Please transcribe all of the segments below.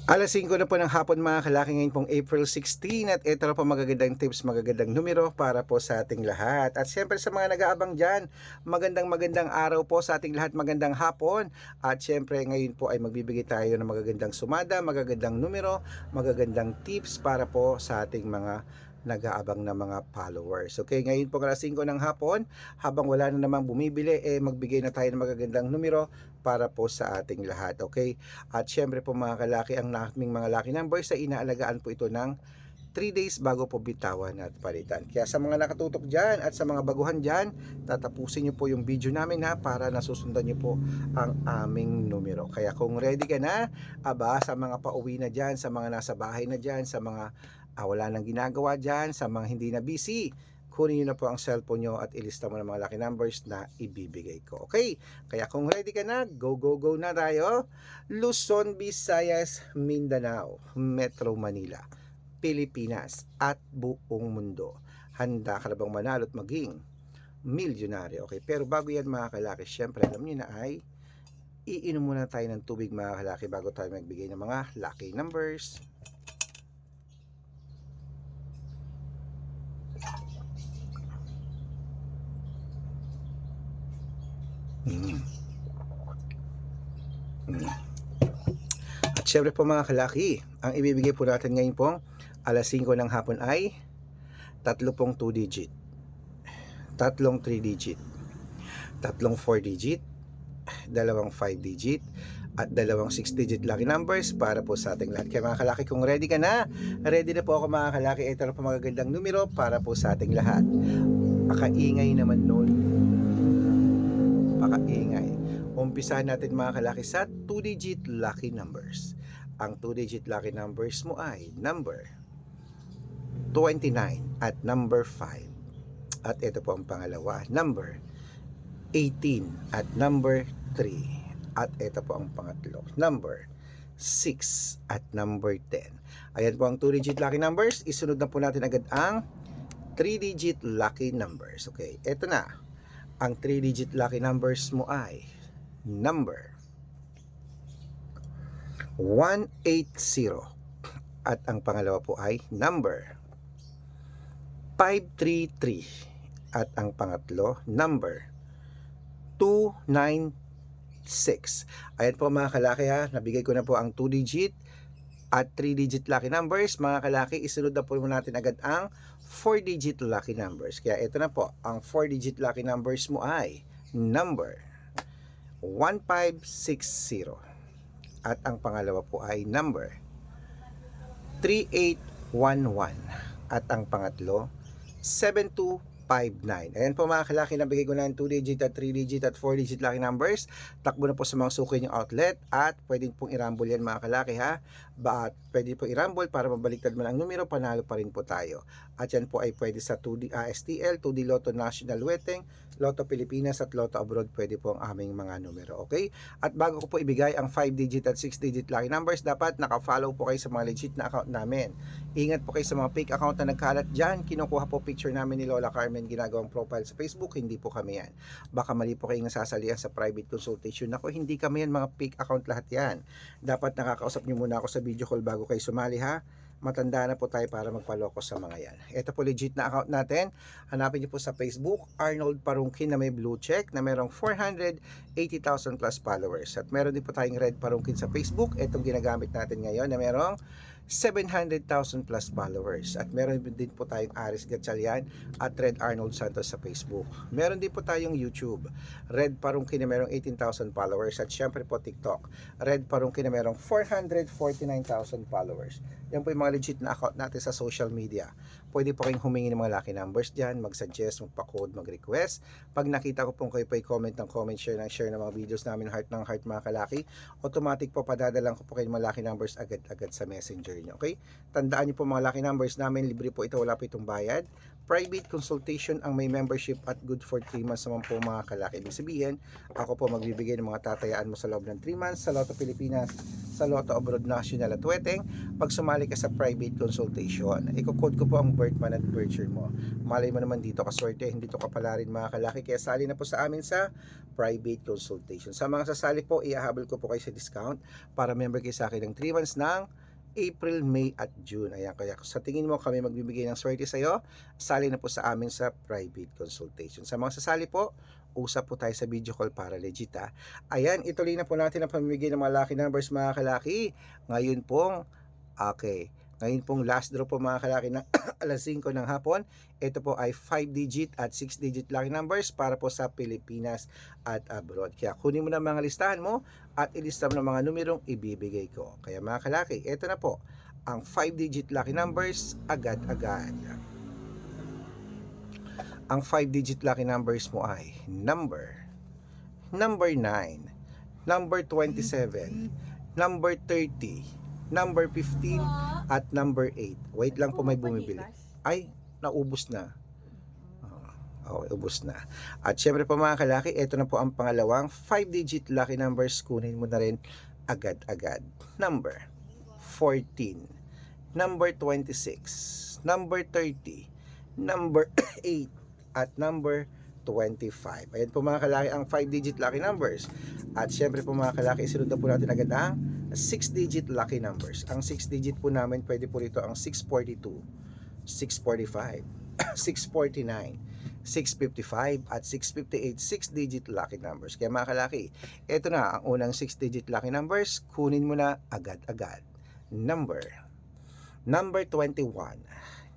Alas 5 na po ng hapon mga kalaki, ngayon pong April 16, at ito na po magagandang tips, magagandang numero para po sa ating lahat. At syempre sa mga nag-aabang dyan, magandang araw po sa ating lahat, magandang hapon. At syempre ngayon po ay magbibigay tayo ng magagandang sumada, magagandang numero, magagandang tips para po sa ating mga nag-aabang na mga followers. Okay, ngayon po alas 5 ng hapon, habang wala na namang bumibili, magbigay na tayo ng magagandang numero para po sa ating lahat. Okay, at syempre po mga kalaki, ang naming mga lucky numbers ay inaalagaan po ito ng 3 days bago po bitawan at palitan. Kaya sa mga nakatutok dyan at sa mga baguhan dyan, tatapusin nyo po yung video namin para nasusundan nyo po ang aming numero. Kaya kung ready ka na, sa mga pauwi na dyan, sa mga nasa bahay na dyan, sa mga wala nang ginagawa dyan, sa mga hindi na busy, kunin nyo na po ang cellphone nyo at ilista mo ng mga lucky numbers na ibibigay ko. Okay? Kaya kung ready ka na, go na tayo. Luzon, Visayas, Mindanao, Metro Manila, Pilipinas at buong mundo. Handa ka na bang manalo at maging milyonaryo? Okay, pero bago yan mga kalaki, syempre alam niyo na ay iinom muna tayo ng tubig mga kalaki bago tayo magbigay ng mga lucky numbers. At syempre po mga kalaki, ang ibibigay po natin ngayon pong alas 5 ng hapon ay tatlo pong 2 digit, tatlong 3 digit, tatlong 4 digit, dalawang 5 digit, at dalawang 6 digit lucky numbers para po sa ating lahat. Kaya mga kalaki, kung ready ka na, ready na po ako mga kalaki. Ito na po magagandang numero para po sa ating lahat. Pakaingay naman nun, pakaingay. Umpisahan natin mga kalaki sa 2 digit lucky numbers. Ang 2 digit lucky numbers mo ay number 29 at number 5. At ito po ang pangalawa, number 18 at number 3. At ito po ang pangatlo, number 6 at number 10. Ayan po ang 2 digit lucky numbers. Isunod na po natin agad ang 3 digit lucky numbers. Okay, ito na. Ang 3 digit lucky numbers mo ay number 180. At ang pangalawa po ay number 533. At ang pangatlo, number 296. Ayan po mga kalaki nabigay ko na po ang 2 digit at 3 digit lucky numbers. Mga kalaki, isunod na po natin agad ang 4 digit lucky numbers. Kaya ito na po, ang 4 digit lucky numbers mo ay number 1560. At ang pangalawa po ay number 3811. At ang pangatlo, 7259. Ayan po mga kalaki, nabigay ko na ang 2 digit at 3 digit at 4 digit lucky numbers. Takbo na po sa mga suki niyong outlet at pwedeng pong irambol yan mga kalaki pwede po irambol para mabaliktad man ang numero, panalo pa rin po tayo. At yan po ay pwede sa 2D STL, 2D Lotto National Weteng, Lotto Pilipinas at Lotto Abroad, pwede po ang aming mga numero. Okay? At bago ko po ibigay ang 5 digit at 6 digit lucky numbers, dapat naka-follow po kayo sa mga legit na account namin. Ingat po kayo sa mga fake account na nagkalat dyan. Kinukuha po picture namin ni Lola Carmen, ginagawang profile sa Facebook. Hindi po kami yan. Baka mali po kayong nasasalihan sa private consultation. Ako, hindi kami yan, mga fake account lahat yan. Dapat nakakausap nyo muna ako sa video call bago kayo sumali Matanda na po tayo para magpaloko sa mga yan. Ito po legit na account natin. Hanapin nyo po sa Facebook, Arnold Parungkin na may blue check na merong 480,000 plus followers. At meron din po tayong Red Parungkin sa Facebook. Itong ginagamit natin ngayon na merong 700,000 plus followers. At meron din po tayong Aris Gatchalian at Red Arnold Santos sa Facebook. Meron din po tayong YouTube, Red Parungkin na merong 18,000 followers. At syempre po TikTok, Red Parungkin na merong 449,000 followers. Yan po yung mga legit na account natin sa social media. Pwede po kayong humingi ng mga lucky numbers dyan, mag-suggest, magpa-code, mag-request. Pag nakita ko pong kayo po comment ng comment, share ng mga videos namin, heart ng heart mga kalaki, automatic po padadalang ko po kayo mga lucky numbers agad-agad sa messenger nyo. Okay? Tandaan nyo po mga lucky numbers namin, libre po ito, wala po itong bayad. Private consultation ang may membership at good for 3 months naman po mga kalaki. Ibig sabihin, ako po magbibigay ng mga tatayaan mo sa loob ng 3 months sa Lotto Pilipinas, sa Lotto Abroad National at Weteng. Pag sumali ka sa private consultation. Iko-code ko po ang birth month at birth year mo. Malay mo naman dito kaswerte, hindi to kapala rin mga kalaki. Kaya sali na po sa amin sa private consultation. Sa mga sasali po, iahabol ko po kayo sa discount para member kayo sa akin ng 3 months ng April, May at June. Ayan, kaya sa tingin mo kami magbibigay ng swerte sa iyo, sali na po sa amin sa private consultation. Sa mga sasali po, usap po tayo sa video call para legit ha. Ayan, ituloy na po natin ang pamimigay ng mga lucky numbers mga kalaki. Ngayon pong, okay, ngayon pong last draw po mga kalaki ng alas 5 ng hapon. Ito po ay 5-digit at 6-digit lucky numbers para po sa Pilipinas at abroad. Kaya kunin mo na mga listahan mo at ilista mo ng mga numerong ibibigay ko. Kaya mga kalaki, ito na po ang 5-digit lucky numbers agad-agad. Ang 5-digit lucky numbers mo ay number 9, number 27, number 30, number 15, at number 8. Wait lang po, may bumibili. Ay, naubos na. Okay, ubos na. At syempre po mga kalaki, ito na po ang pangalawang 5-digit lucky numbers. Kunin mo na rin agad-agad. Number 14, number 26, number 30, number 8, at number 25. Ayan po mga kalaki ang 5-digit lucky numbers. At syempre po mga kalaki, isunod na po natin agad ang 6-digit lucky numbers. Ang 6-digit po namin, pwede po rito ang 642, 645, 649, 655 at 658 6-digit lucky numbers. Kaya mga kalaki, ito na ang unang 6-digit lucky numbers. Kunin mo na agad-agad. Number 21,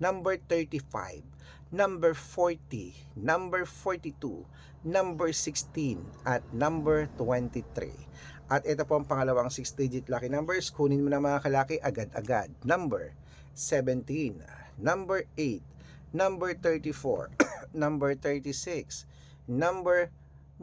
number 35, number 40, number 42, number 16, at number 23. At ito po ang pangalawang 6-digit lucky numbers. Kunin mo na mga kalaki agad-agad. Number 17, number 8, number 34, number 36, number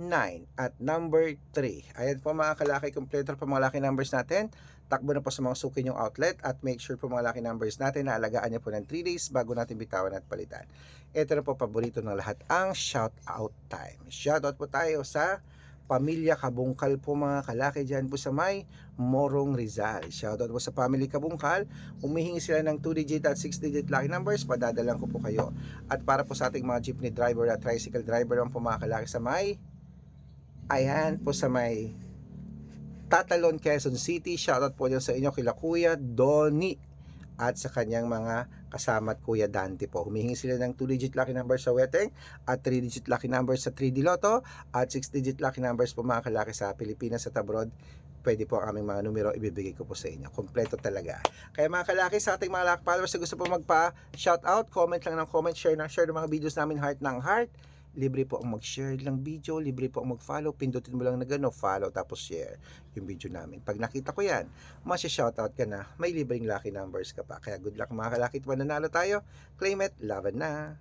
9, at number 3. Ayan po mga kalaki, kompleto po mga lucky numbers natin. Takbo na po sa mga suki yung outlet at make sure po mga lucky numbers natin na alagaan niya po ng 3 days bago natin bitawan at palitan. Ito na po paborito ng lahat, ang shout out time. Shout out po tayo sa Pamilya Kabungkal po mga kalaki dyan po sa may Morong Rizal. Shoutout po sa Family Kabungkal. Humihingi sila ng 2-digit at 6-digit lucky numbers. Padadalan ko po kayo. At para po sa ating mga jeepney driver at tricycle driver ang po mga kalaki sa may, ayan po sa may Tatalon, Quezon City. Shoutout po dyan sa inyo kila Kuya Donnie at sa kanyang mga kasama at Kuya Dante po. Humihingi sila ng 2-digit lucky numbers sa Weteng at 3-digit lucky numbers sa 3D Lotto at 6-digit lucky numbers po mga kalaki sa Pilipinas at abroad. Pwede po ang aming mga numero, ibibigay ko po sa inyo. Kompleto talaga. Kaya mga kalaki, sa ating mga lucky followers na gusto po magpa-shoutout, comment lang ng comment, share ng share ng mga videos namin, heart ng heart. Libre po ang mag-share lang video, libre po ang mag-follow, pindutin mo lang na gano'n, follow tapos share yung video namin. Pag nakita ko yan, masya-shoutout ka na, may libreng lucky numbers ka pa. Kaya good luck mga kalaki, mananalo tayo, claim it, laban na!